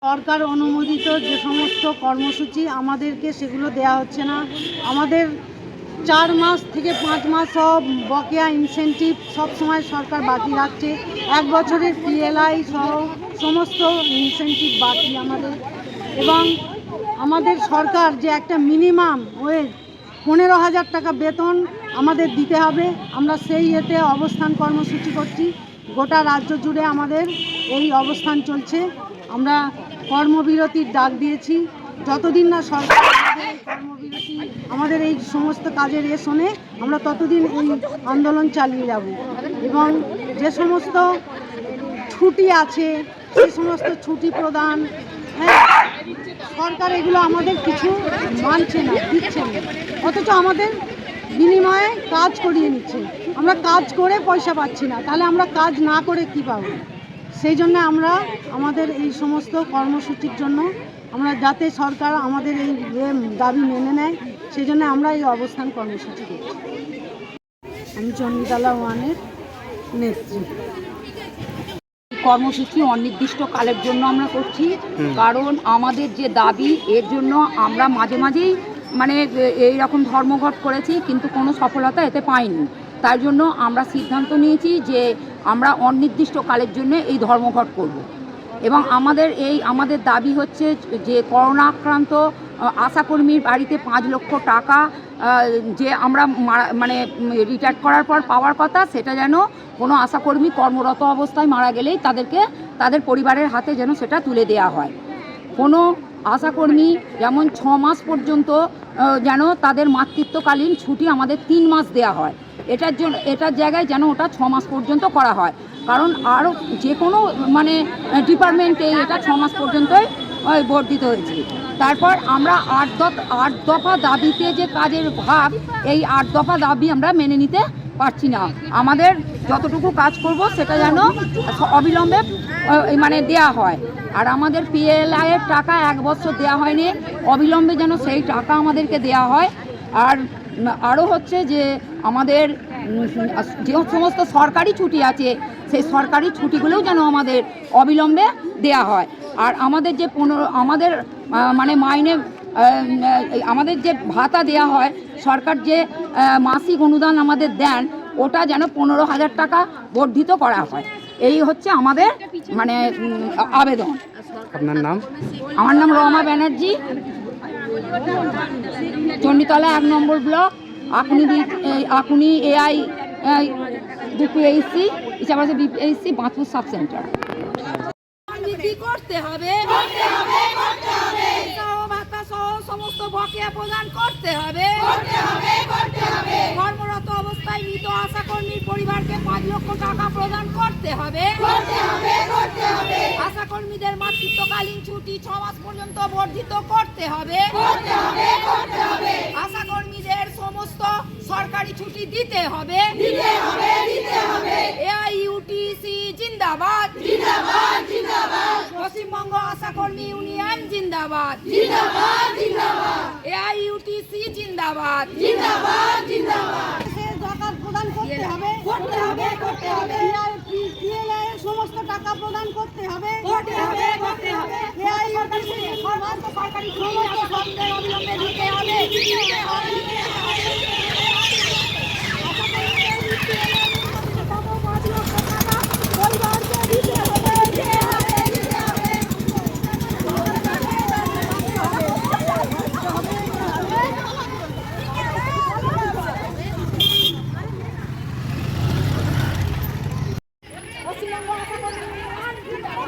সরকার অনুমোদিত যে সমস্ত কর্মসূচি আমাদেরকে সেগুলো দেয়া হচ্ছে না। আমাদের 4 মাস থেকে 5 মাস সব বকেয়া ইনসেন্টিভ সবসময় সরকার বাকি রাখছে। 1 বছরের PLI সহ সমস্ত ইনসেন্টিভ বাকি আমাদের। এবং আমাদের সরকার যে একটা মিনিমাম ওয়েজ 15,000 টাকা বেতন আমাদের দিতে হবে, আমরা সেই এতে অবস্থান কর্মসূচি করছি। গোটা রাজ্য জুড়ে আমাদের এই অবস্থান চলছে। আমরা কর্মবিরতির ডাক দিয়েছি। যতদিন না সরকার কর্মবিরতি আমাদের এই সমস্ত কাজের শোনে, আমরা ততদিন এই আন্দোলন চালিয়ে যাব। এবং যে সমস্ত ছুটি আছে সেই সমস্ত ছুটি প্রদান, সরকার এগুলো আমাদের কিছু মানছে না, দিচ্ছে না, অথচ আমাদের বিনিময়ে কাজ করিয়ে নিচ্ছে। আমরা কাজ করে পয়সা পাচ্ছি না, তাহলে আমরা কাজ না করে কি পাবো? সেই জন্য আমরা আমাদের এই সমস্ত কর্মসূচির জন্য আমরা যাতে সরকার আমাদের এই দাবি মেনে নেয়, সেই জন্য আমরা এই অবস্থান কর্মসূচি করছি। আমি চণ্ডীতলা 1-এর নেত্রী। কর্মসূচি অনির্দিষ্ট কালের জন্য আমরা করছি, কারণ আমাদের যে দাবি এর জন্য আমরা মাঝে মাঝেই এই রকম ধর্মঘট করেছি, কিন্তু কোনো সফলতা এতে পাইনি। তার জন্য আমরা সিদ্ধান্ত নিয়েছি যে আমরা অনির্দিষ্ট কালের জন্য এই ধর্মঘট করব। এবং আমাদের দাবি হচ্ছে যে করোনা আক্রান্ত আশাকর্মীর বাড়িতে 5 লক্ষ টাকা যে আমরা রিটায়ার করার পর পাওয়ার কথা, সেটা যেন কোনো আশাকর্মী কর্মরত অবস্থায় মারা গেলেই তাদের পরিবারের হাতে যেন সেটা তুলে দেওয়া হয়। কোনো আশাকর্মী যেমন 6 মাস পর্যন্ত যেন তাদের মাতৃত্বকালীন ছুটি আমাদের 3 মাস দেওয়া হয়, এটার জায়গায় যেন ওটা 6 মাস পর্যন্ত করা হয়। কারণ আরও যে কোনো ডিপার্টমেন্টে এটা 6 মাস পর্যন্তই বর্ধিত হয়েছে। তারপর আমরা 8 দফা দাবিতে যে কাজের ভাগ, এই 8 দফা দাবি আমরা মেনে নিতে পারছি না। আমাদের যতটুকু কাজ করব সেটা যেন অবিলম্বে দেয়া হয়। আর আমাদের PLI এর টাকা 1 বছর দেওয়া হয়নি, অবিলম্বে যেন সেই টাকা আমাদেরকে দেয়া হয়। আর আরও হচ্ছে যে আমাদের যে সমস্ত সরকারি ছুটি আছে সেই সরকারি ছুটিগুলোও যেন আমাদের অবিলম্বে দেয়া হয়। আর আমাদের যে মাইনে আমাদের যে ভাতা দেয়া হয়, সরকার যে মাসিক অনুদান আমাদের দেন, ওটা যেন 15,000 টাকা বর্ধিত করা হয়। এই হচ্ছে আমাদের আবেদন। আপনার নাম? আমার নাম রমা ব্যানার্জি, চণ্ডীতলা 1 নম্বর block, Akuni AI BPHC, Ichhabasi BPHC, Bandhpur sub centre. করতে হবে, ভাতা সহ সমস্ত বকেয়া প্রদান করতে হবে। কর্মরত অবস্থায় মৃত আশাকর্মীর পরিবারকে 5 লক্ষ টাকা প্রদান করতে হবে। আশাকর্মীদের মাতৃত্বকালীন ছুটি 6 মাস পর্যন্ত বর্ধিত করতে হবে। আশাকর্মীদের সমস্ত সরকারি ছুটি দিতে হবে। AIUTC জিন্দাবাদ, পশ্চিমবঙ্গ আশাকর্মী ইউনিয়ন জিন্দাবাদ, AIUTC জিন্দাবাদ। প্রদান করতে হবে, PLI এর সমস্ত টাকা প্রদান করতে হবে। সরকারি অবিলম্বে দিতে হবে। পশ্চিমবঙ্গ আশাকর্মী ইউনিয়ন জিন্দাবাদ।